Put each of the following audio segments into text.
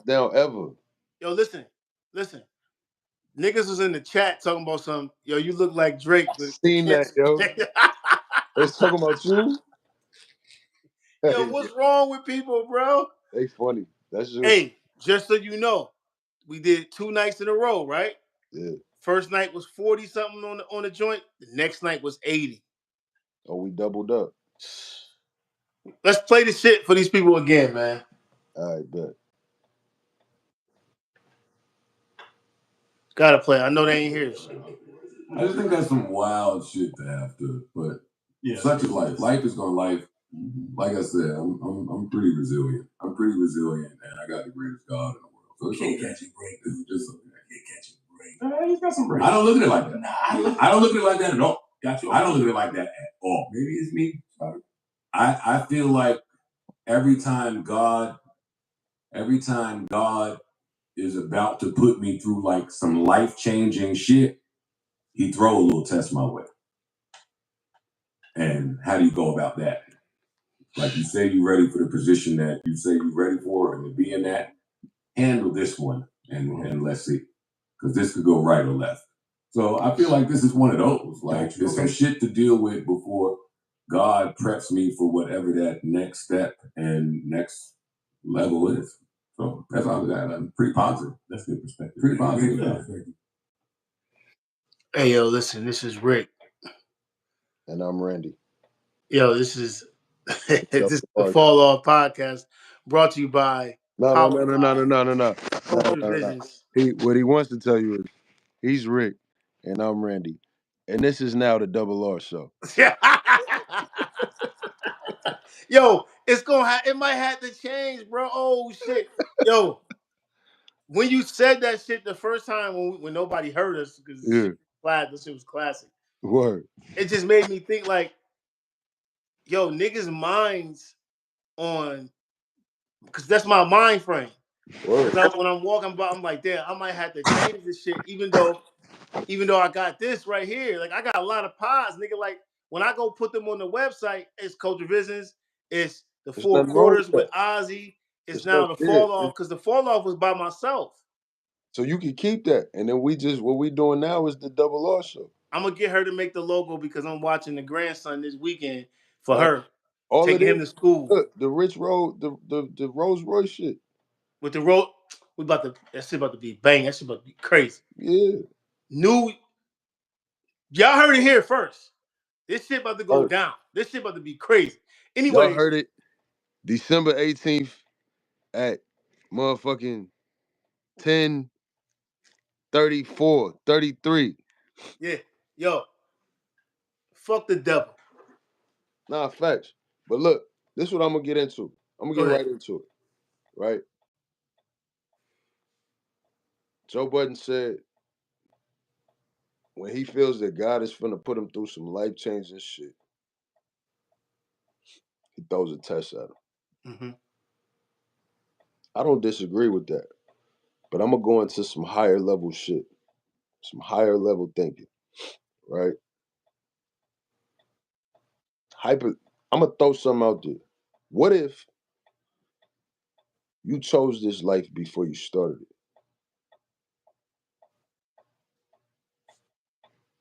down ever. Yo, listen. Niggas was in the chat talking about some. Yo, you look like Drake. The Seen that, kids. yo. They was talking about you. Yo, what's wrong with people, bro? They funny. That's just. Hey, just so you know, we did 2 nights in a row, right? Yeah. First night was 40 something on the joint. The next night was 80. Oh, we doubled up. Let's play the shit for these people again, man. All right, bet. Gotta play. I know they ain't hear this shit. I just think that's some wild shit to have to, but such is life. Life is gonna life. Like I said, I'm pretty resilient. I'm pretty resilient, and I got the greatest God in the world. So it's Can't okay. catch a break. It's just okay. Can't catch a break. He's got some breaks. I don't look at it like that. I don't look at it like that at all. Got you. I don't look at it like that at all. Maybe it's me. Sorry. I feel like every time God is about to put me through like some life-changing shit, he throw a little test my way. And how do you go about that? Like you say you're ready for the position that you say you're ready for, and to be in that, handle this one and let's see. Because this could go right or left. So I feel like this is one of those. Like there's some shit to deal with before God preps me for whatever that next step and next level is. So that's all that. I'm pretty positive. That's good perspective. Pretty positive. Yeah. Hey, yo, listen. This is Rick. And I'm Randy. Yo, this is the Fall Off Podcast, brought to you by No. Visions. What he wants to tell you is he's Rick and I'm Randy. And this is now the Double R Show. Yo, it might have to change, bro. Oh shit. Yo, when you said that shit the first time when nobody heard us, because this shit was classic. Word. It just made me think like, yo, niggas' minds on, because that's my mind frame. When I'm walking by, I'm like, damn, I might have to change this shit, even though I got this right here. Like, I got a lot of pods, nigga. Like, when I go put them on the website, it's Culture Visions, it's the Four Quarters with Ozzy, it's now the Fall Off, because the Fall Off was by myself. So you can keep that. And then what we doing now is the Double R Show. I'm going to get her to make the logo because I'm watching the grandson this weekend for her. Taking him to school. Look, the Rich Road, the Rolls Royce shit. With the road, that shit about to be bang. That shit about to be crazy. Yeah. Y'all heard it here first. This shit about to go down. This shit about to be crazy. Anyway. Y'all heard it December 18th at motherfucking 10:34:33. Yeah. Yo. Fuck the devil. Nah, facts. But look, this is what I'm going to get into. I'm going to get right into it. Right? Joe Budden said when he feels that God is finna put him through some life-changing shit, he throws a test at him. Mm-hmm. I don't disagree with that. But I'm going to go into some higher level shit. Some higher level thinking. Right? I'm going to throw something out there. What if you chose this life before you started it?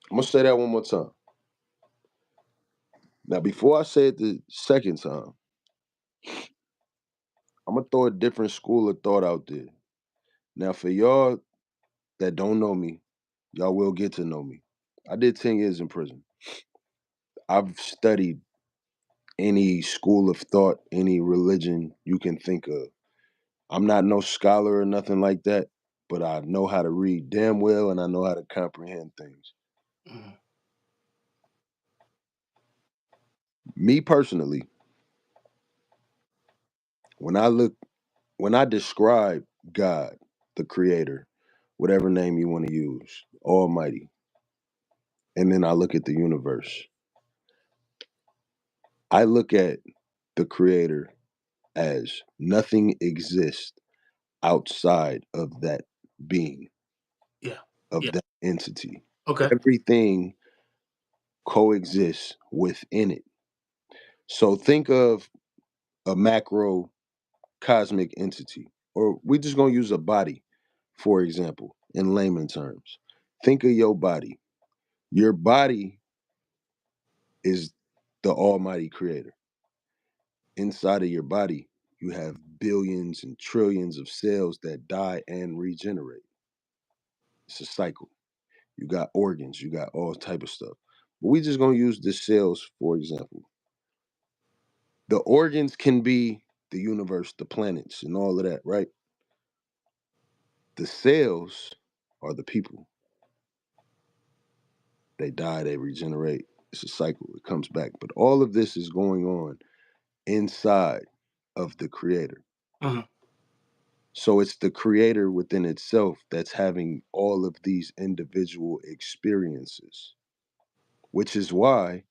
I'm going to say that one more time. Now, before I say it the second time, I'm going to throw a different school of thought out there. Now, for y'all that don't know me, y'all will get to know me. I did 10 years in prison. I've studied any school of thought, any religion you can think of. I'm not no scholar or nothing like that, but I know how to read damn well and I know how to comprehend things. Mm-hmm. Me personally, when I describe God, the creator, whatever name you want to use, Almighty, and then I look at the universe, I look at the creator as nothing exists outside of that being, that entity. Okay. Everything coexists within it. So think of a macro cosmic entity. or we just gonna use a body, for example, in layman terms. Think of your body. Your body is the Almighty Creator. Inside of your body, you have billions and trillions of cells that die and regenerate. It's a cycle. You got organs, you got all type of stuff. But we just gonna use the cells for example. The organs can be the universe, the planets, and all of that, right? The cells are the people. They die, they regenerate. It's a cycle. It comes back. But all of this is going on inside of the creator. Mhm. So it's the creator within itself that's having all of these individual experiences, which is why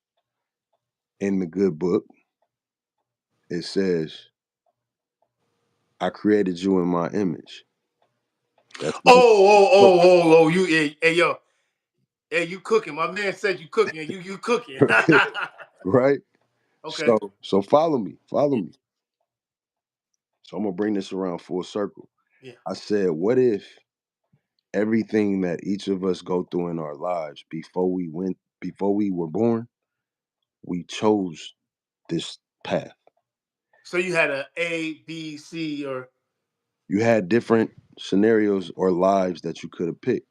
in the good book it says, I created you in my image. That's one. You, hey, yo, hey, you cooking? My man said you cooking. You cooking? Right? Okay. So follow me. Follow Yeah. me. So I'm gonna bring this around full circle. Yeah. I said, what if everything that each of us go through in our lives before we were born, we chose this path. So you had A, B, C, or You had different scenarios or lives that you could have picked.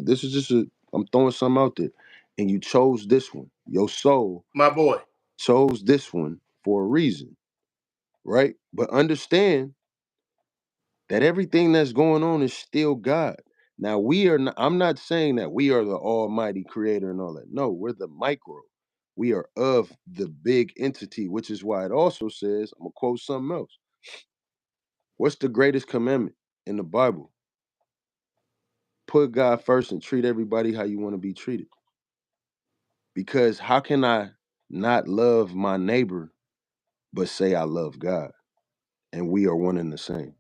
This is just I'm throwing something out there. And you chose this one. Your soul my boy. chose this one for a reason, right? But understand that everything that's going on is still God. Now we are not, I'm not saying that we are the almighty creator and all that. No, we're the micro. We are of the big entity, which is why it also says, I'm gonna quote something else. What's the greatest commandment in the Bible? Put God first and treat everybody how you want to be treated. Because how can I not love my neighbor but say I love God? And we are one and the same.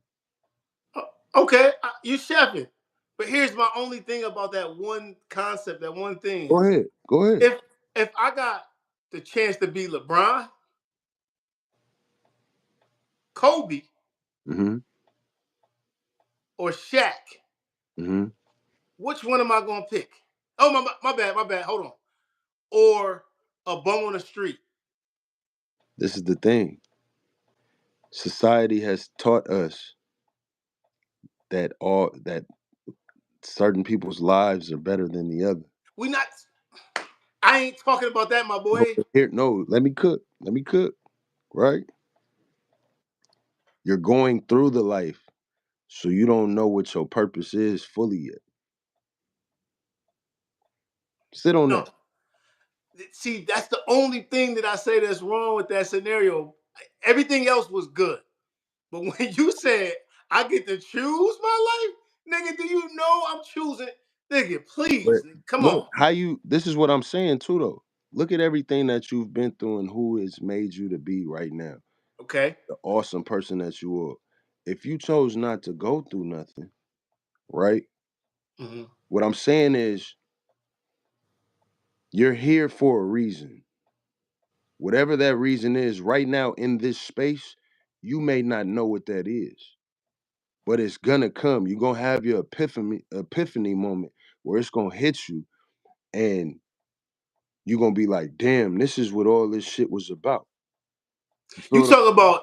Okay, you chefing. But here's my only thing about that one concept, that one thing Go is ahead. Go ahead. if I got the chance to be LeBron, Kobe, Mm-hmm. or Shaq, Mm-hmm. which one am I gonna pick? Oh my bad. Hold on. Or a bum on the street. This is the thing. Society has taught us that certain people's lives are better than the other. We not. I ain't talking about that, my No, boy. here, no, let me cook. Let me cook. Right? You're going through the life, so you don't know what your purpose is fully yet. Sit on No, that. see, that's the only thing that I say that's wrong with that scenario. Everything else was good. But when you said I get to choose my life, nigga, do you know I'm choosing? Nigga, But please, come look, on. how you this is what I'm saying too though. Look at everything that you've been through and who has made you to be right now. Okay. The awesome person that you are. If you chose not to go through nothing, right? Mm-hmm. What I'm saying is you're here for a reason. Whatever that reason is, right now in this space, you may not know what that is, but it's gonna come. You're gonna have your epiphany moment where it's gonna hit you, and you're gonna be like, "Damn, this is what all this shit was about." You feel what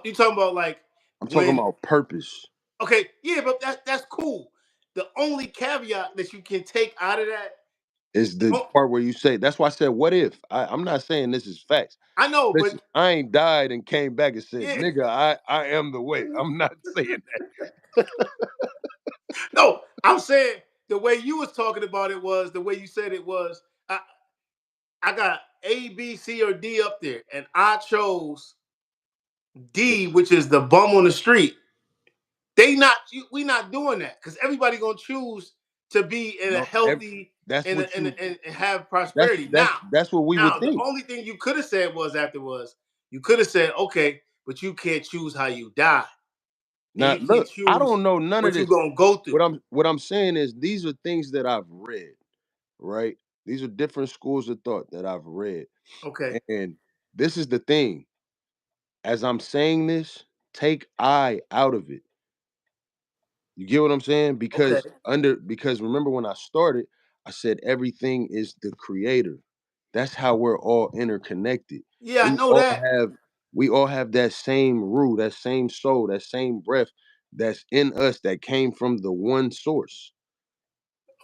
You talking about like I'm talking when about? Purpose okay, yeah, but that's cool. The only caveat that you can take out of that, is the oh, part where you say. That's why I said, "What if?" I'm not saying this is facts. I know, but Listen, I ain't died and came back and said, yeah, "Nigga, I am the way." I'm not saying that. no, I'm saying the way you was talking about it was the way you said it was. I got A, B, C, or D up there, and I chose D, which is the bum on the street. We not doing that because everybody gonna choose to be in a No, healthy that's and, what and, you. and have prosperity. That's what we would Now the think. only thing you could have said was after was you could have said, okay, but you can't choose how you die, and Now, you can't look, I choose don't know none of what you're this. gonna go through. What I'm saying is these are things that I've read, right? These are different schools of thought that I've read. Okay. And this is the thing. As I'm saying this, take I out of it. You get what I'm saying? Okay. Because remember when I started, I said everything is the creator. That's how we're all interconnected. Yeah, I We know all that. have we all have that same root, that same soul, that same breath that's in us that came from the one source.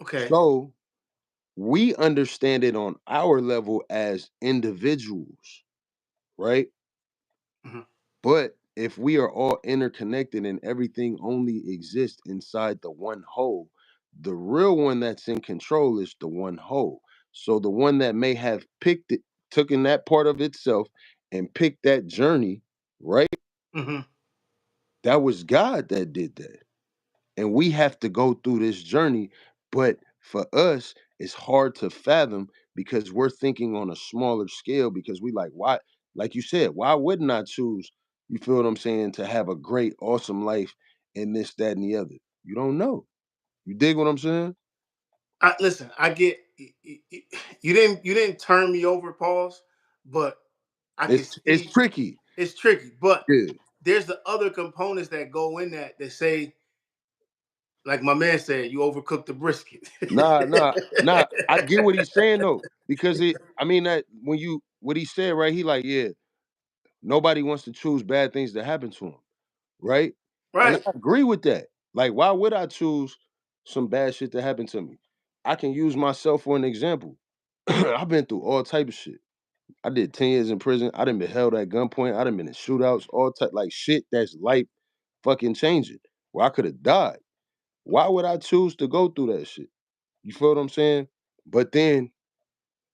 Okay. So we understand it on our level as individuals, right? Mhm. But if we are all interconnected and everything only exists inside the one whole, the real one that's in control is the one whole. So the one that may have picked it, taken that part of itself and picked that journey, right? Mhm. That was God that did that. And we have to go through this journey. But for us, it's hard to fathom because we're thinking on a smaller scale because we like, why, like you said, why wouldn't I choose, you feel what I'm saying, to have a great, awesome life and this, that, and the other? You don't know. You dig what I'm saying? Listen, I get you didn't turn me over, pause, but I can It's see tricky. it's tricky. But Yeah. there's the other components that go in that say, like my man said, you overcook the brisket. Nah. I get what he's saying though. Because I mean that when you what he said, right? He like, yeah, nobody wants to choose bad things to happen to him. Right? And I Right. agree with that. Like, why would I choose some bad shit to happen to me? I can use myself for an example. I've been through all type of shit. I did 10 years in prison. I done been held at gunpoint. I done been in shootouts, all type like shit that's life fucking changing. Where I could have died. Why would I choose to go through that shit? You feel what I'm saying? But then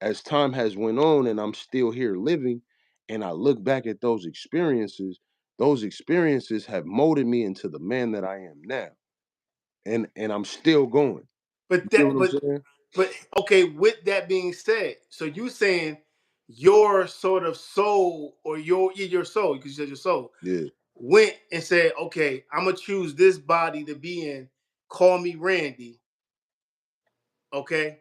as time has went on and I'm still here living and I look back at those experiences have molded me into the man that I am now. And I'm still going. You But get that what I'm saying? but okay, with that being said, so you saying your sort of soul or your soul, because you said your soul, Yeah. went and said, okay, I'm gonna choose this body to be in. Call me Randy, okay?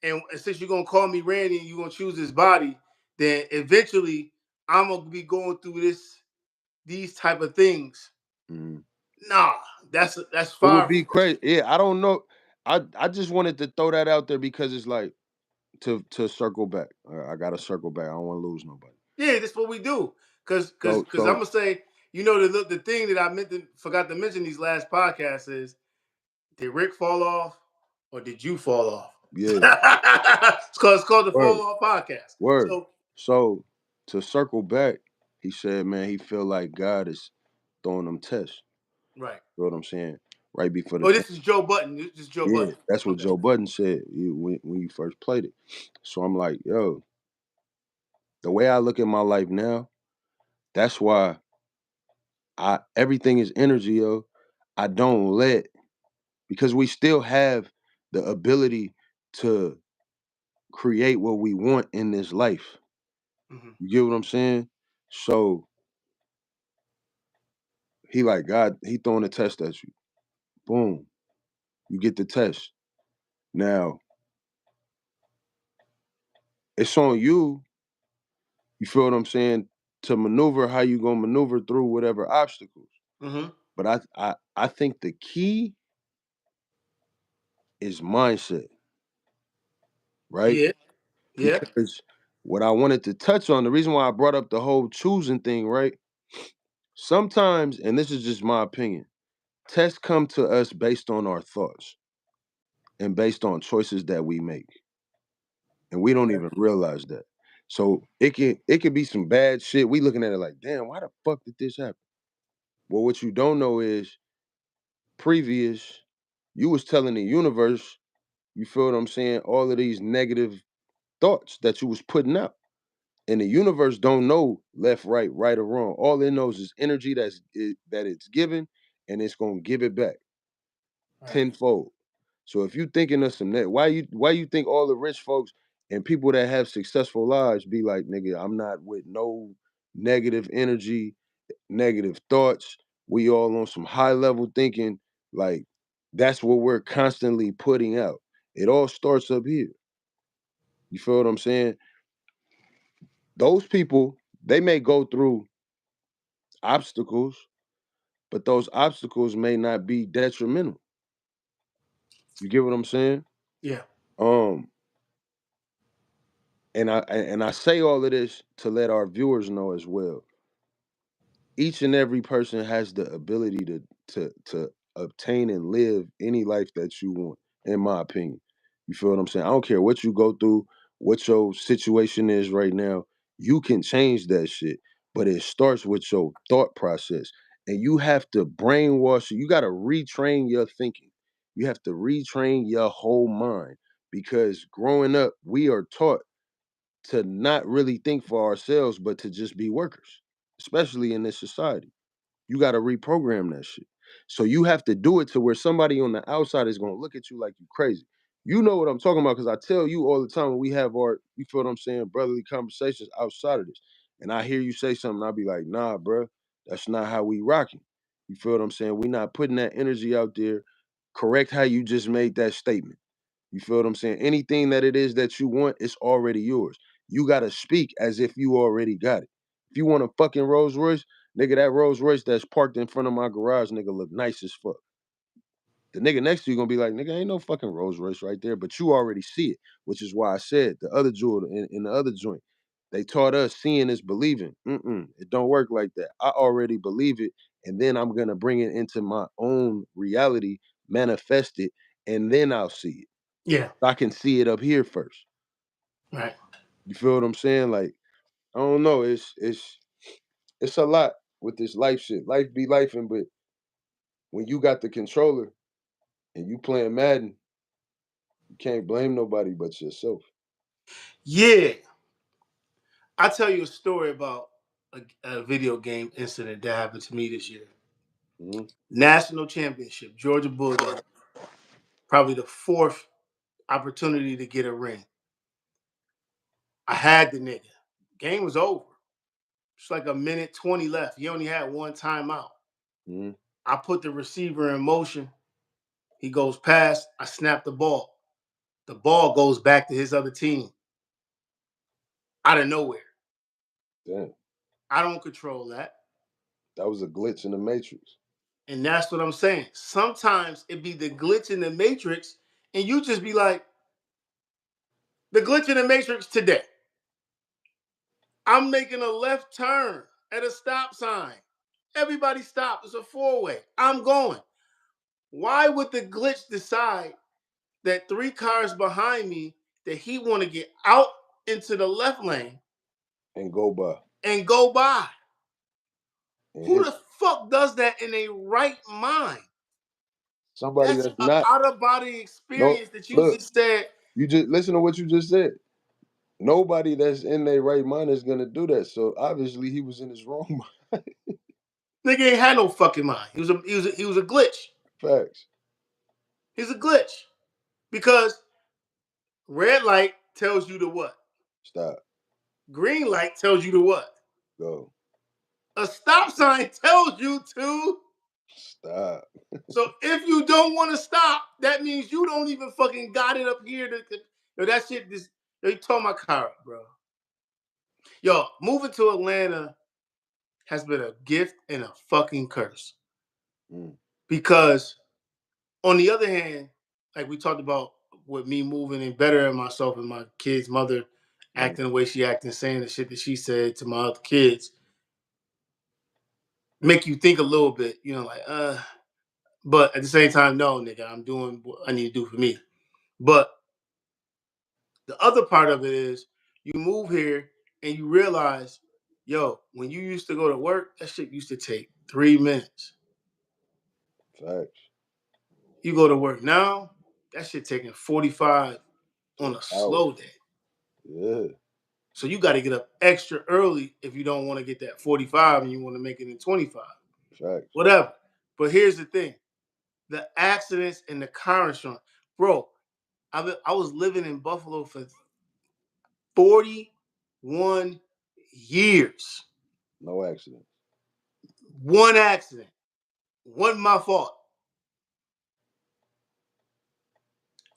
And since you're gonna call me Randy and you're gonna choose this body, then eventually I'm gonna be going through these type of things. Mhm. Nah, that's It would far. be crazy. Yeah, I don't know. I just wanted to throw that out there because it's like to circle back. I gotta circle back. I don't want to lose nobody. Yeah, that's what we do. Cause I'm So gonna say, the thing that I forgot to mention these last podcasts is, did Rick fall off or did you fall off? yeah, It's called the Fall word, Off Podcast. word. So So to circle back, he said, man, he feel like God is throwing them tests. right. You know what I'm saying? Right before the Oh, test. this is Joe Button. This is Joe Yeah, Button. that's what Okay. Joe Budden said when you first played it. So I'm like, yo, the way I look at my life now, that's why I everything is energy, yo. I don't let because we still have the ability to create what we want in this life. Hmm. You get what I'm saying? So he like God, he throwing a test at you. Boom. You get the test. Now it's on you, you feel what I'm saying, to maneuver how you gonna maneuver through whatever obstacles. Hmm. But I think the key is mindset, right? Yeah. Yeah. Because what I wanted to touch on, the reason why I brought up the whole choosing thing, right? Sometimes, and this is just my opinion, tests come to us based on our thoughts and based on choices that we make. And we don't Okay. even realize that. So it could be some bad shit. We looking at it like, damn, why the fuck did this happen? Well, what you don't know is previous, you was telling the universe, you feel what I'm saying, all of these negative thoughts that you was putting out. And the universe don't know left, right or wrong. All it knows is energy that it's given, and it's gonna give it back Right. tenfold. So if you thinking of some why you think all the rich folks and people that have successful lives be like, nigga, I'm not with no negative energy, negative thoughts. We all on some high level thinking. Like that's what we're constantly putting out. It all starts up here. You feel what I'm saying? Those people, they may go through obstacles, but those obstacles may not be detrimental. You get what I'm saying? Yeah. Um, and I say all of this to let our viewers know as well. Each and every person has the ability to obtain and live any life that you want, in my opinion. You feel what I'm saying? I don't care what you go through, what your situation is right now. You can change that shit, but it starts with your thought process. And you have to brainwash it. You got to retrain your thinking. You have to retrain your whole mind because growing up, we are taught to not really think for ourselves, but to just be workers, especially in this society. You got to reprogram that shit. So you have to do it to where somebody on the outside is going to look at you like you crazy. You know what I'm talking about because I tell you all the time when we have our, you feel what I'm saying, brotherly conversations outside of this. And I hear you say something, I'll be like, nah, bro, that's not how we rocking. You feel what I'm saying? We not putting that energy out there. Correct how you just made that statement. You feel what I'm saying? Anything that it is that you want, it's already yours. You gotta speak as if you already got it. If you want a fucking Rolls Royce, nigga, that Rolls Royce that's parked in front of my garage, nigga, look nice as fuck. The nigga next to you gonna be like, nigga, ain't no fucking Rolls Royce right there, but you already see it, which is why I said the other jewel in the other joint. They taught us seeing is believing. It don't work like that. I already believe it, and then I'm gonna bring it into my own reality, manifest it, and then I'll see it. Yeah. I can see it up here first. Right. You feel what I'm saying? Like, I don't know. It's a lot with this life shit. Life be lifing, but when you got the controller and you playing Madden, you can't blame nobody but yourself. Yeah. I'll tell you a story about a video game incident that happened to me this year. Mm-hmm. National championship, Georgia Bulldog. Probably the fourth opportunity to get a ring. I had the nigga. Game was over. It's like a minute 20 left. He only had one timeout. Mm-hmm. I put the receiver in motion. He goes past. I snap the ball. The ball goes back to his other team out of nowhere. Damn, I don't control that. that was a glitch in the matrix. And that's what I'm saying. Sometimes it be the glitch in the matrix, and you just be like, the glitch in the matrix today. I'm making a left turn at a stop sign. Everybody stop. It's a four-way. I'm going. Why would the glitch decide that three cars behind me that he want to get out into the left lane And go by and go by? and Who hit the fuck does that in a right mind? somebody That's that's an not. out of body No, experience that you look, just said. you just listen to what you just said. Nobody that's in their right mind is gonna do that. So obviously he was in his wrong mind. Nigga ain't had no fucking mind. He was a glitch. Facts. He's a glitch because red light tells you to what? Stop. Green light tells you to what? Go. A stop sign tells you to. Stop. So if you don't want to stop, that means you don't even fucking got it up here. Yo, that shit just, yo, you tore my car up, bro. Yo, moving to Atlanta has been a gift and a fucking curse. Mm. Because on the other hand, like we talked about with me moving and bettering myself and my kid's mother acting the way she acting, saying the shit that she said to my other kids, make you think a little bit, like, but at the same time, no, nigga, I'm doing what I need to do for me. But the other part of it is you move here and you realize, yo, when you used to go to work, that shit used to take 3 minutes. Facts. You go to work now, that shit taking 45 on a Out. slow day. Yeah. So you got to get up extra early if you don't want to get that 45 and you want to make it in 25. Facts. Whatever. But here's the thing. The accidents and the car insurance. Bro, I was living in Buffalo for 41 years. No accident. One accident. Wasn't my fault.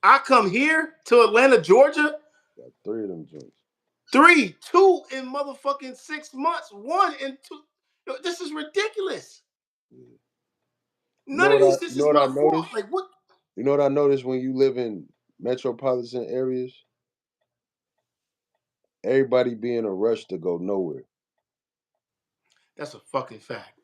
I come here to Atlanta, Georgia. Got three of them joints. 2 in motherfucking 6 months. 1 in 2. Yo, this is ridiculous. Yeah. None of these shits You know is what I my fault. noticed? Like what? You know what I noticed when you live in metropolitan areas? Everybody be in a rush to go nowhere. That's a fucking fact.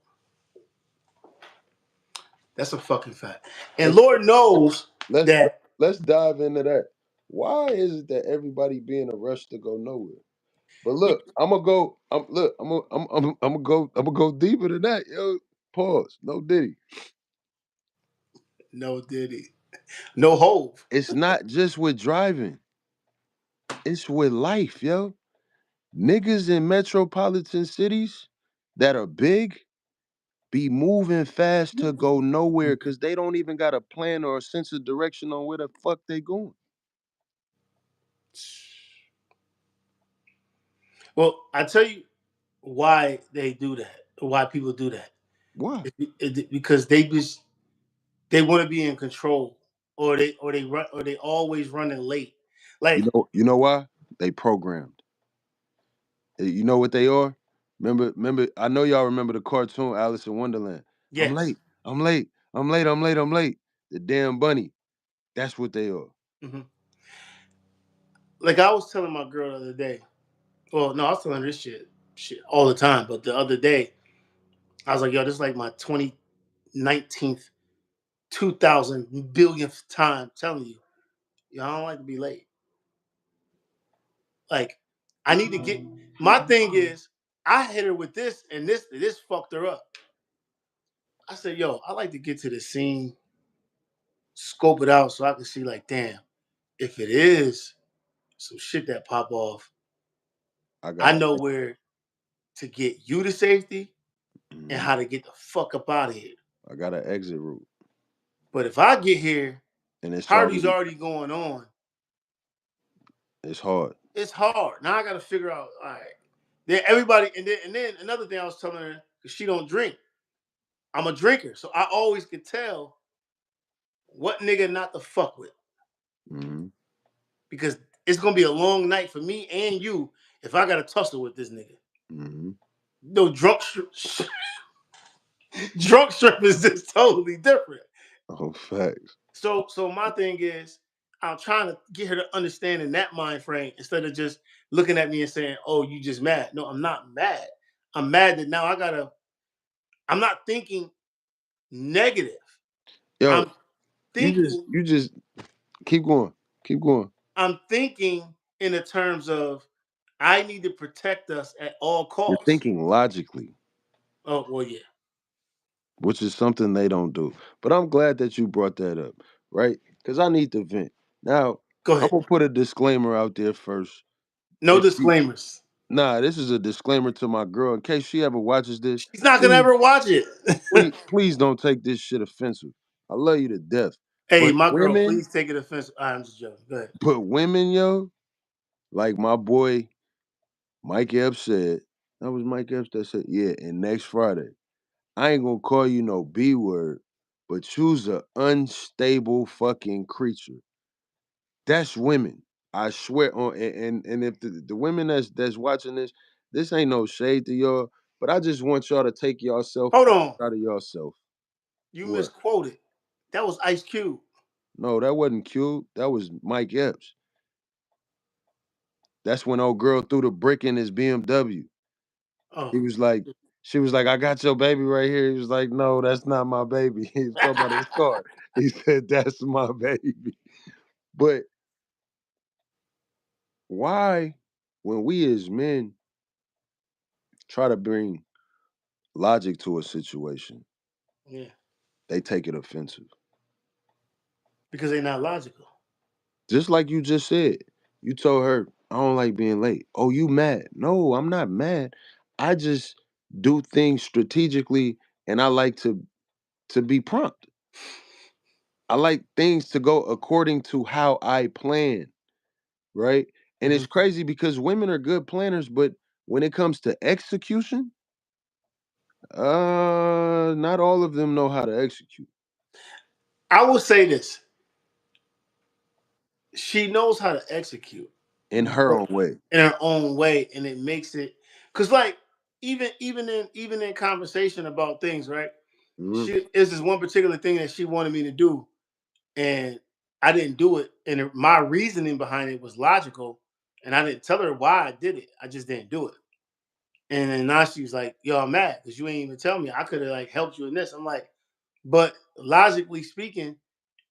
That's a fucking fact. And Let's Lord knows let's that. let's dive into that. Why is it that everybody be in a rush to go nowhere? But look, I'm gonna go. I'm gonna go deeper than that, yo. Pause. No Diddy. No Diddy. No Hove. It's not just with driving. It's with life, yo. Niggas in metropolitan cities that are big be moving fast to go nowhere because they don't even got a plan or a sense of direction on where the fuck they going. Well, I tell you why they do that. Why people do that. Why? Because they want to be in control, or they always running late. Like You know why? They programmed. You know what they are? Remember, I know y'all remember the cartoon Alice in Wonderland. I'm yes. late. I'm late. I'm late. I'm late. I'm late. The damn bunny. That's what they are. Hmm. Like I was telling my girl the other day. Well, no, I was telling her this shit all the time. But the other day, I was like, "Yo, this is like my 2019th, 2000 billionth time telling you, yo, I don't like to be late. Like, I need to get." My thing is, I hit her with this, and this fucked her up. I said, "Yo, I like to get to the scene, scope it out, so I can see, like, damn, if it is some shit that pop off, I got I a, know where to get you to safety and mhm. how to get the fuck up out of here. I got an exit route, But if I get here, and party's already going on. it's hard. It's hard. Now I got to figure out. All right, then everybody, and then another thing I was telling her because she don't drink. I'm a drinker, so I always could tell what nigga not to fuck with Hmm. because it's gonna be a long night for me and you if I got to tussle with this nigga. Hmm. No drunk strip is just totally different. Oh, facts. So my thing is, I'm trying to get her to understand in that mind frame instead of just looking at me and saying, "Oh, you just mad." No, I'm not mad. I'm mad that now I gotta. I'm not thinking negative. Yo, I'm thinking. you just keep going, keep going. I'm thinking in the terms of I need to protect us at all You're costs. thinking logically, Oh well, yeah. which is something they don't do. But I'm glad that you brought that up, right? Because I need to vent. Now, Go I'm ahead. gonna put a disclaimer out there first. No If she, disclaimers. nah, this is a disclaimer to my girl in case she ever watches this. She's not gonna Please, ever watch it. please don't take this shit offensive. I love you to death, Hey, but my girl, please take it offensive. I'm just joking. Go ahead. women, yo, like my boy Mike Epps said. That was Mike Epps that said, yeah. And next Friday, I ain't gonna call you no B word, but you's a unstable fucking creature. That's women. I swear on and if the women that's watching this ain't no shade to y'all, but I just want y'all to take yourself Hold on. out of yourself. You What? misquoted. That was Ice Cube. No, that wasn't cute. That was Mike Epps. That's when old girl threw the brick in his BMW. Oh. He was like, she was like, I got your baby right here. He was like, no, that's not my baby. He was talking about his car. He said, that's my baby. But why, when we as men try to bring logic to a situation, Yeah. they take it offensive? Because they're not logical. Just like you just said, you told her, I don't like being late. Oh, you mad? No, I'm not mad. I just do things strategically and I like to be prompt. I like things to go according to how I plan, right? And Hmm. it's crazy because women are good planners, but when it comes to execution, not all of them know how to execute I will say this. She knows how to execute, in her but own way. in her own way, and it makes it because like even in conversation about things, right? It's this one particular thing that she wanted me to do, and I didn't do it. And my reasoning behind it was logical, and I didn't tell her why I did it. I just didn't do it. And then now she was like, "Yo, I'm mad because you ain't even tell me. I could have like helped you in this." I'm like, "But logically speaking,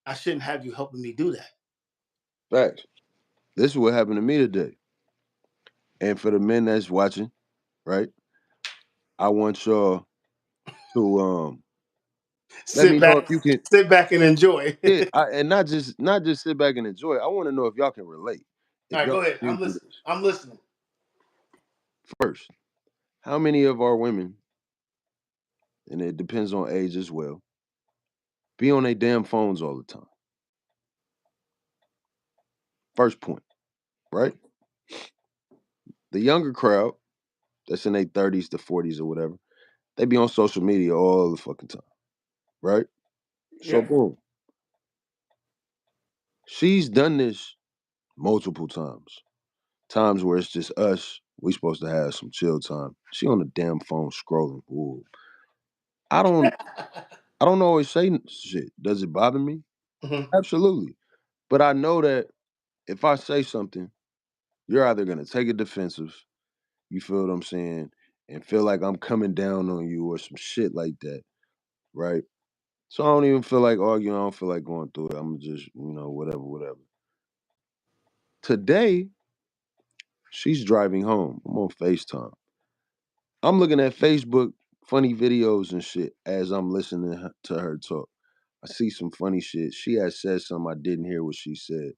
I shouldn't have you helping me do that." Facts. This is what happened to me today. And for the men that's watching, right? I want y'all to let me know if you can. Sit back and enjoy. Yeah, and not just sit back and enjoy it. I want to know if y'all can relate. All If right, y'all go ahead. been I'm through listening. this. I'm listening. First, how many of our women, and it depends on age as well, be on their damn phones all the time? First point, right? The younger crowd, that's in their 30s to 40s or whatever, they be on social media all the fucking time, right? So Yeah. boom. She's done this multiple times. Times where it's just us. We supposed to have some chill time. She on the damn phone scrolling. Ooh. I don't I don't always say shit. Does it bother me? Mhm. Absolutely. But I know that if I say something, you're either gonna take it defensive, you feel what I'm saying, and feel like I'm coming down on you or some shit like that, right? So I don't even feel like arguing. I don't feel like going through it. I'm just, whatever, whatever. Today, she's driving home. I'm on FaceTime. I'm looking at Facebook funny videos and shit as I'm listening to her talk. I see some funny shit. She had said something I didn't hear what she said.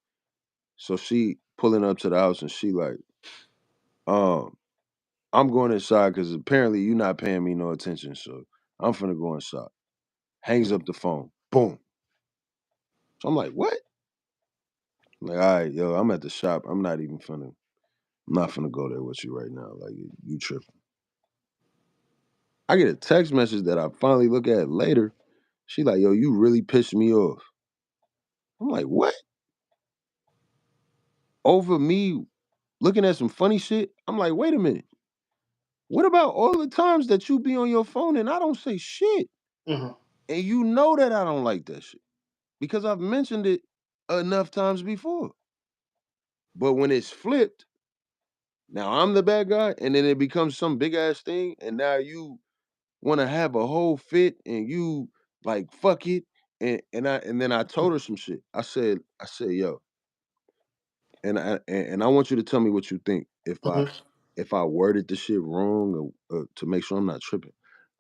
So she pulling up to the house and she like, um, I'm going inside because apparently you're not paying me no attention. So I'm finna go inside. Hangs up the phone. Boom. So I'm like, what? I'm like, all right, yo, I'm at the shop. I'm not finna go there with you right now. Like you tripping. I get a text message that I finally look at later. She like, yo, you really pissed me off. I'm like, what? Over me looking at some funny shit? I'm like, wait a minute. What about all the times that you be on your phone and I don't say shit? Mhm. And you know that I don't like that shit because I've mentioned it enough times before. But when it's flipped, now I'm the bad guy, and then it becomes some big ass thing, and now you want to have a whole fit, and you like fuck it, and then I told her some shit. I said, yo, and I want you to tell me what you think Mhm. if I worded the shit wrong or to make sure I'm not tripping.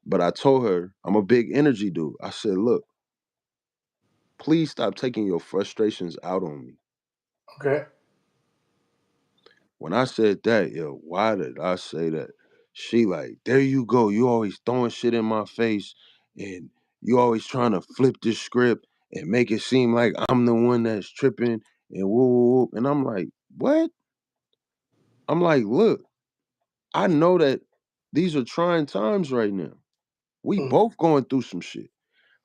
But I told her I'm a big energy dude. I said, look, please stop taking your frustrations out on me. Okay. When I said that, yo, why did I say that? She like, there you go. You always throwing shit in my face and you always trying to flip this script and make it seem like I'm the one that's tripping and woo woo woo. And I'm like, what? I'm like, look, I know that these are trying times right now. We Mhm. both going through some shit.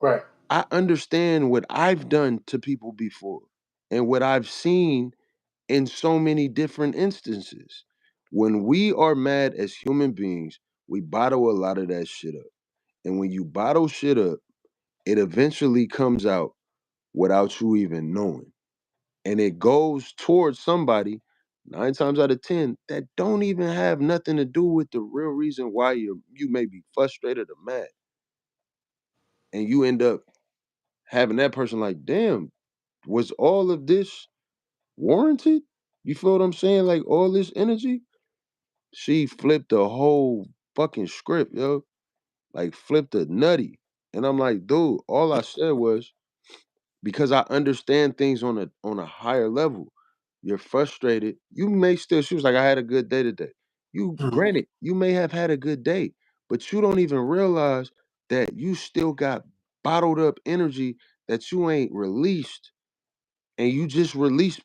Right. I understand what I've done to people before and what I've seen in so many different instances. When we are mad as human beings, we bottle a lot of that shit up. And when you bottle shit up, it eventually comes out without you even knowing. And it goes towards somebody, 9 times out of 10, that don't even have nothing to do with the real reason why you may be frustrated or mad. And you end up having that person like, damn, was all of this warranted? You feel what I'm saying? Like all this energy? She flipped the whole fucking script, yo. Like flipped a nutty. And I'm like, dude, all I said was because I understand things on a higher level. You're frustrated. You may still, she was like, I had a good day today. You Mhm. granted, you may have had a good day, but you don't even realize that you still got bottled up energy that you ain't released. And you just released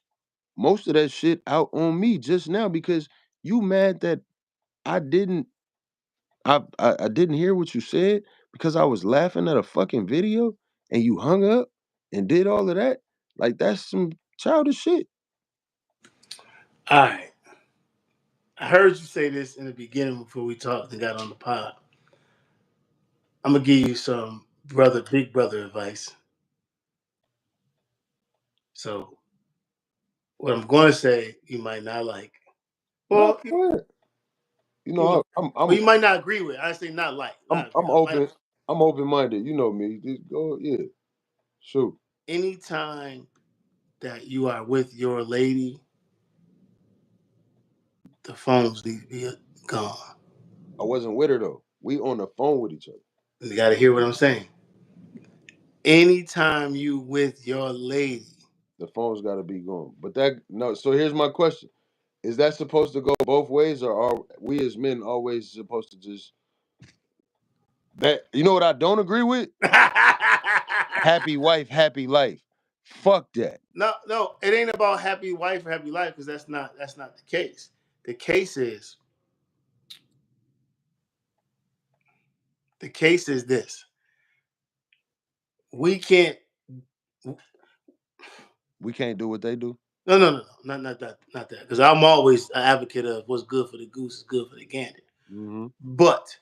most of that shit out on me just now because you mad that I didn't I didn't hear what you said because I was laughing at a fucking video and you hung up and did all of that. Like that's some childish shit. All right. I heard you say this in the beginning before we talked and got on the pod. I'm gonna give you some big brother advice. So what I'm going to say, you might not like. No, Well, go ahead. You you know, know, well, you might not agree with. I say not like, not agree. I'm open. I'm open minded. You know me. Just go, yeah. Shoot. Anytime that you are with your lady, the phones need to be gone. I wasn't with her though. We on the phone with each other. You got to hear what I'm saying. Anytime you with your lady, The phone's got to be gone. But that no. So here's my question: is that supposed to go both ways, or are we as men always supposed to just that? You know what I don't agree with? Happy wife, happy life. Fuck that. no, it ain't about happy wife or happy life because that's not the case. The case is this: we can't. We can't do what they do. No, not that, not that. Because I'm always an advocate of what's good for the goose is good for the gander. Mm-hmm. But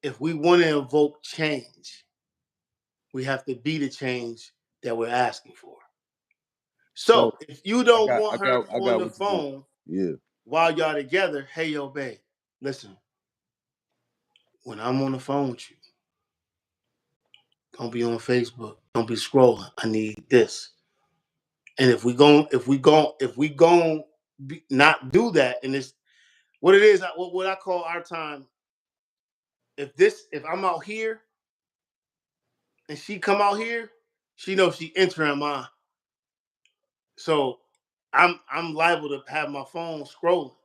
if we want to invoke change, we have to be the change that we're asking for. So So if you don't want her I on got the what you mean. phone Yeah. while y'all together, hey yo, babe, listen, when I'm on the phone with you, don't be on Facebook, don't be scrolling. I need this. And if we gon' not do that, and it's what it is, what I call our time. If I'm out here and she come out here, she knows she entering mine. So I'm liable to have my phone scrolling.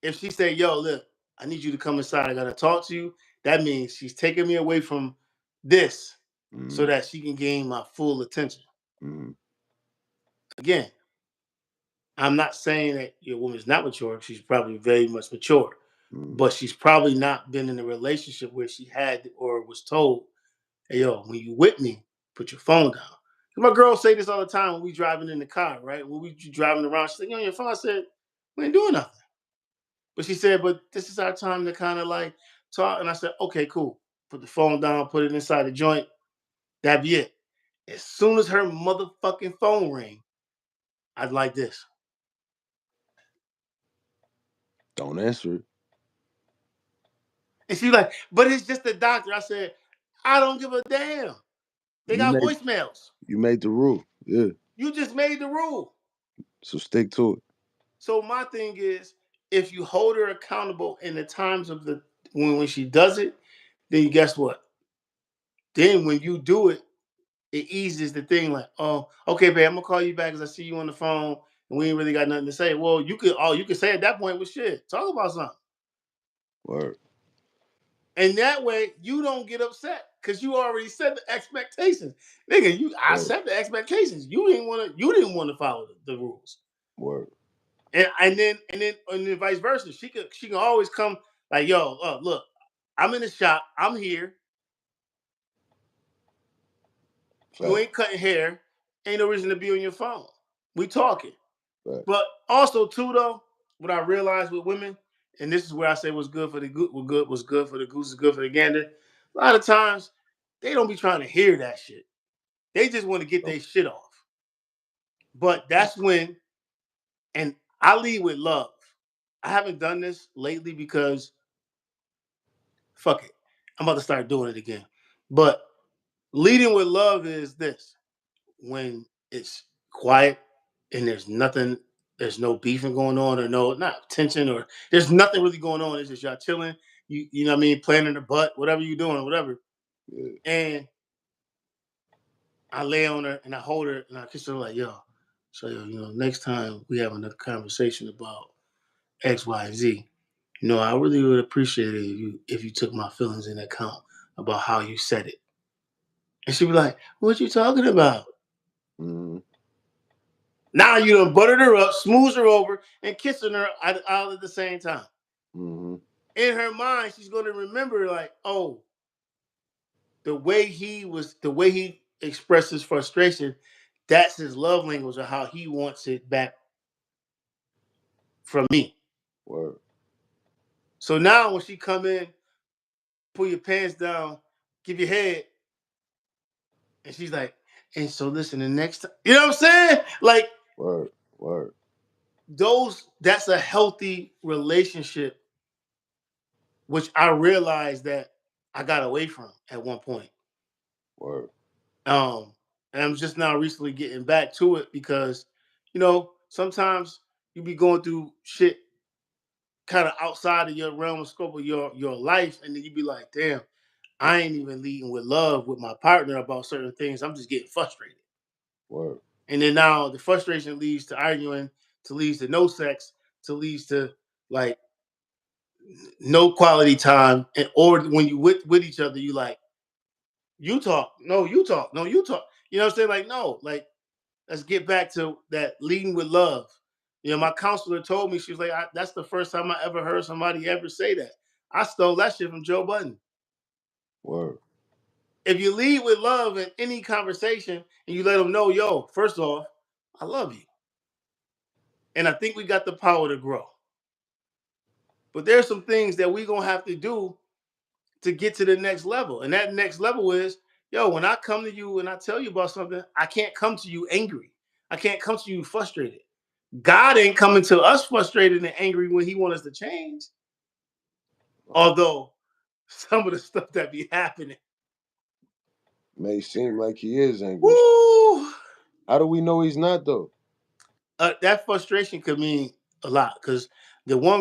If she say, "Yo, look, I need you to come inside. I gotta talk to you," that means she's taking me away from this so Mm-hmm. that she can gain my full attention. Mm-hmm. Again, I'm not saying that your woman's not mature. She's probably very much mature, Mm-hmm. but she's probably not been in a relationship where she had or was told, "Hey, yo, when you with me, put your phone down." My girls say this all the time when we driving in the car, right? When we driving around, she's like, "You on your phone?" I said, "We ain't doing nothing." But she said, "But this is our time to kind of like talk." And I said, "Okay, cool. Put the phone down, put it inside the joint. That'd be it." As soon as her motherfucking phone ring, I'd like this. Don't answer it. And she's like, "But it's just the doctor." I said, "I don't give a damn. They You got made voicemails. you made the rule. Yeah. You just made the rule." So stick to it. So my thing is, if you hold her accountable in the times of the when she does it, then guess what? Then when you do it, it eases the thing. Like, oh, okay, babe, I'm gonna call you back because I see you on the phone and we ain't really got nothing to say. Well, you could say at that point was shit. Talk about something. Word. And that way you don't get upset because you already set the expectations. Nigga, I Word. set the expectations. You didn't want to follow the rules. Word. And then vice versa. She can always come like, yo, look, I'm in the shop, I'm here. You Fact. ain't cutting hair. Ain't no reason to be on your phone. We talking. Fact. But also too though, what I realized with women, and this is where I say what's good for the good, what's good for the goose is good for the gander. A lot of times they don't be trying to hear that shit. They just want to get their shit off. But that's when, and I lead with love. I haven't done this lately because fuck it. I'm about to start doing it again. But leading with love is this: when it's quiet and there's no beefing going on or no not tension or there's nothing really going on. It's just y'all chilling. You know what I mean, playing in the butt, whatever you're doing, whatever. Yeah. And I lay on her and I hold her and I kiss her like, yo, so next time we have another conversation about X, Y, and Z, I really would appreciate it if you took my feelings in account about how you said it. And she'd be like, what you talking about? Mm-hmm. Now you done buttered her up, smoothed her over, and kissing her all at the same time. Mm-hmm. In her mind, she's going to remember like, oh, the way he expresses frustration, that's his love language or how he wants it back from me. Word. So now when she come in, pull your pants down, give your head, And she's like, and so listen, the next time, you know what I'm saying? Like Word. Word. that's a healthy relationship, which I realized that I got away from at one point. Word. Um, and I'm just now recently getting back to it because, sometimes you be going through shit kind of outside of your realm of scope of your life, and then you be like, damn, I ain't even leading with love with my partner about certain things. I'm just getting frustrated. Word. And then now the frustration leads to arguing, to leads to no sex, to leads to like no quality time. And or when you with each other, you like, you talk, no, you talk, no, you talk. You know what I'm saying? Like, no, like let's get back to that leading with love. My counselor told me, she was like, that's the first time I ever heard somebody ever say that. I stole that shit from Joe Budden. Word. If you lead with love in any conversation and you let them know, yo, first off, I love you. And I think we got the power to grow. But there's some things that we're going to have to do to get to the next level. And that next level is, yo, when I come to you and I tell you about something, I can't come to you angry. I can't come to you frustrated. God ain't coming to us frustrated and angry when he wants us to change. Although some of the stuff that be happening. May seem like he is angry. Woo! How do we know he's not though? That frustration could mean a lot because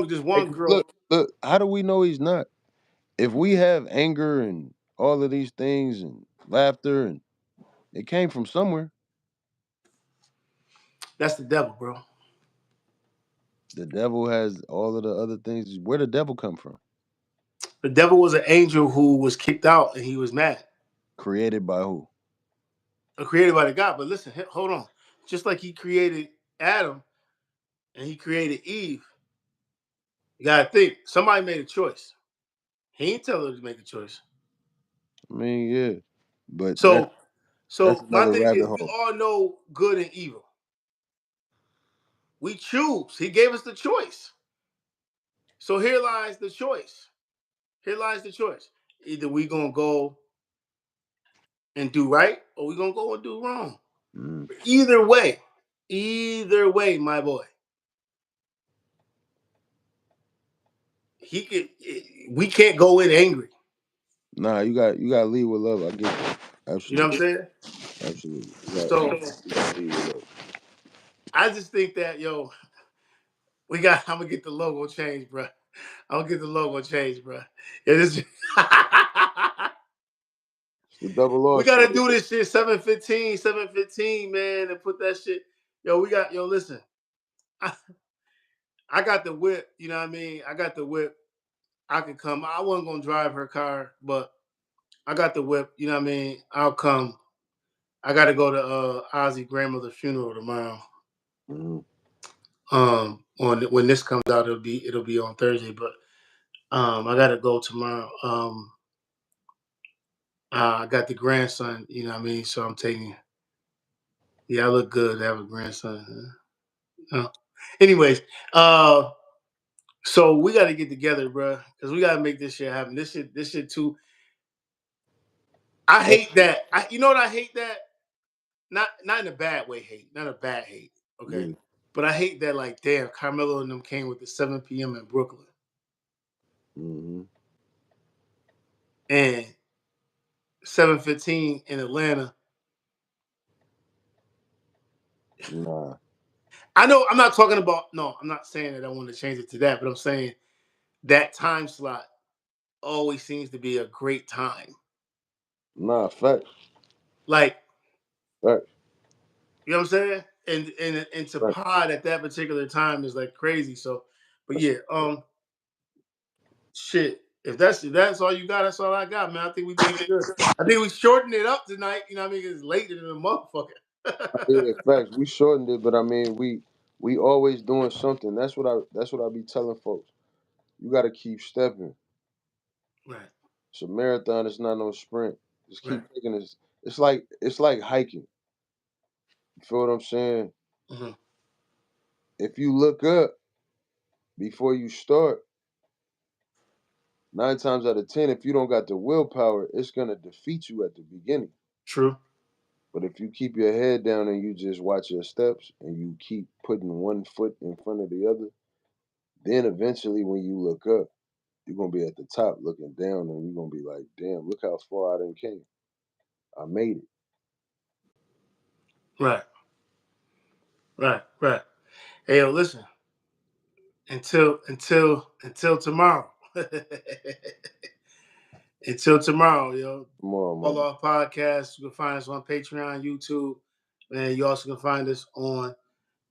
this Like, one girl. look. How do we know he's not? If we have anger and all of these things and laughter, and it came from somewhere. That's the devil, bro. The devil has all of the other things. Where the devil come from? The devil was an angel who was kicked out and he was mad. Created by who? Created by the God. But listen, hold on. Just like he created Adam and he created Eve, you gotta think somebody made a choice. He ain't tell her to make a choice. I mean, yeah, but that's So, that's so my another thing rabbit is, we hole. all know good and evil. We choose. He gave us the choice. So here lies the choice. Here lies the choice. Either we gonna go and do right, or we gonna go and do wrong. Mm. Either way, my boy, he could. We can't go in angry. Nah, you got to lead with love. I get that. You know what I'm Absolutely, saying? absolutely. So You got to lead with love. I just think that I'm gonna get the logo changed, bro. I'm gonna get the logo changed, bro. Yeah, this, It's the double we R gotta show. do this shit 7:15, man, and put that shit. Listen, I, I got the whip. You know what I mean? I got the whip. I could come. I wasn't gonna drive her car, but I got the whip. You know what I mean? I'll come. I got to go to Ozzy grandmother's funeral tomorrow. Mm. On when this comes out, it'll be on Thursday, but I got to go tomorrow. I got the grandson. You know what I mean? So I'm taking. Yeah, I look good to have a grandson. Anyways, so we got to get together, bro, because we got to make this shit happen. This shit too. I hate that. You know what I hate that? Not in a bad way. Hate, not a bad hate. Okay, Yeah. but I hate that. Like, damn, Carmelo and them came with the 7 p.m. in Brooklyn, Mm-hmm. and 7:15 in Atlanta. Nah, I know I'm not talking about. No, I'm not saying that I want to change it to that, but I'm saying that time slot always seems to be a great time. nah. Facts. Like, Facts. you know what I'm saying? And to Facts. pod at that particular time is like crazy. So, but That's yeah, shit. If that's all you got, that's all I got, man. I think we did good. I think we shortened it up tonight. You know what I mean? It's later than a motherfucker. yeah. Facts. We shortened it, but I mean, we always doing something. That's what I be telling folks. You got to keep stepping. Right, It's a marathon. It's not no sprint. Just right. keep taking this. It's like hiking. You feel what I'm saying? Hmm. If you look up before you start, 9 times out of 10, if you don't got the willpower, it's gonna defeat you at the beginning. True. But if you keep your head down and you just watch your steps and you keep putting one foot in front of the other, then eventually when you look up, you're gonna be at the top looking down and you're gonna be like, damn, look how far I done came. I made it. Right. Right. Hey, yo, listen. Until tomorrow. Until tomorrow, yo. Come on, All man. our podcasts. You can find us on Patreon, YouTube, and you also can find us on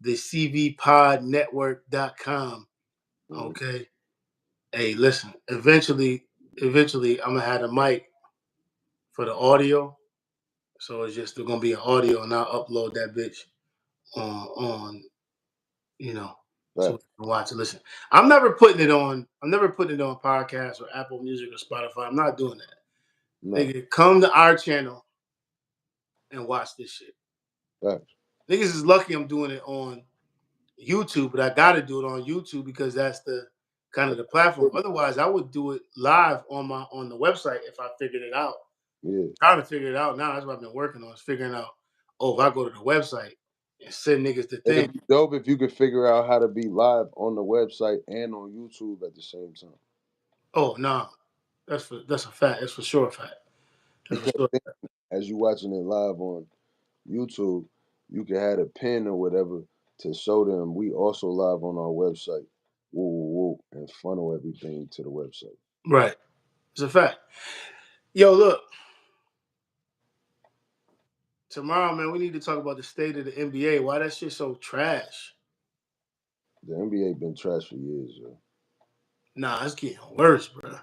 the cvpodnetwork.com. Mm, Okay. Hey, listen. Eventually, I'm gonna have a mic for the audio. So it's just gonna be an audio, and I'll upload that bitch on you know, so right. we can watch and listen. I'm never putting it on. I'm never putting it on podcasts or Apple Music or Spotify. I'm not doing that. No. Nigga, come to our channel and watch this shit. Right. Niggas is lucky I'm doing it on YouTube, but I gotta do it on YouTube because that's the kind of the platform. Otherwise, I would do it live on the website if I figured it out. Yeah. Trying to figure it out now. That's what I've been working on. Is figuring out. Oh, if I go to the website and send niggas the It'd thing. be dope if you could figure out how to be live on the website and on YouTube at the same time. Oh no, nah, that's a fact. That's for sure a fact. That's for Because sure. then, as you watching it live on YouTube, you can have a pin or whatever to show them we also live on our website. Woo, woo, woo, and funnel everything to the website. Right. It's a fact. Yo, look. Tomorrow, man, we need to talk about the state of the NBA. Why that shit so trash? The NBA been trash for years, yo. Nah, it's getting worse, bro.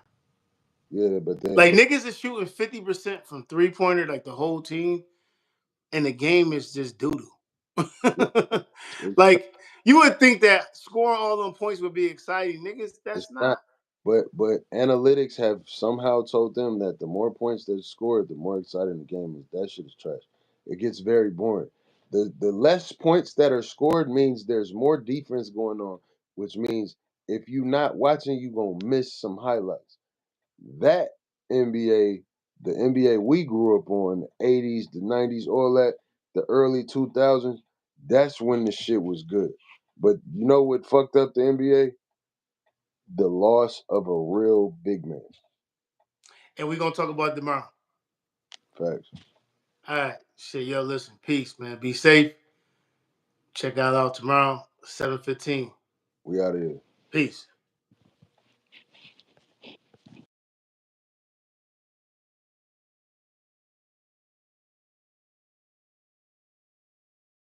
Yeah, but then Like niggas is shooting 50% from 3-pointer, like the whole team, and the game is just doo yeah, doo. it's, Like you would think that scoring all them points would be exciting, niggas. it's That's not. not. But analytics have somehow told them that the more points they scored, the more exciting the game is. That shit is trash. It gets very boring. The less points that are scored means there's more defense going on, which means if you're not watching, you're gonna miss some highlights. That NBA, the NBA we grew up on, the 80s, the 90s, all that, the early 2000s, that's when the shit was good. But you know what fucked up the NBA? The loss of a real big man. And we're gonna talk about it tomorrow. Facts. All right. Shit, yo, listen. Peace, man. Be safe. Check out tomorrow, 7:15. We out of here. Peace.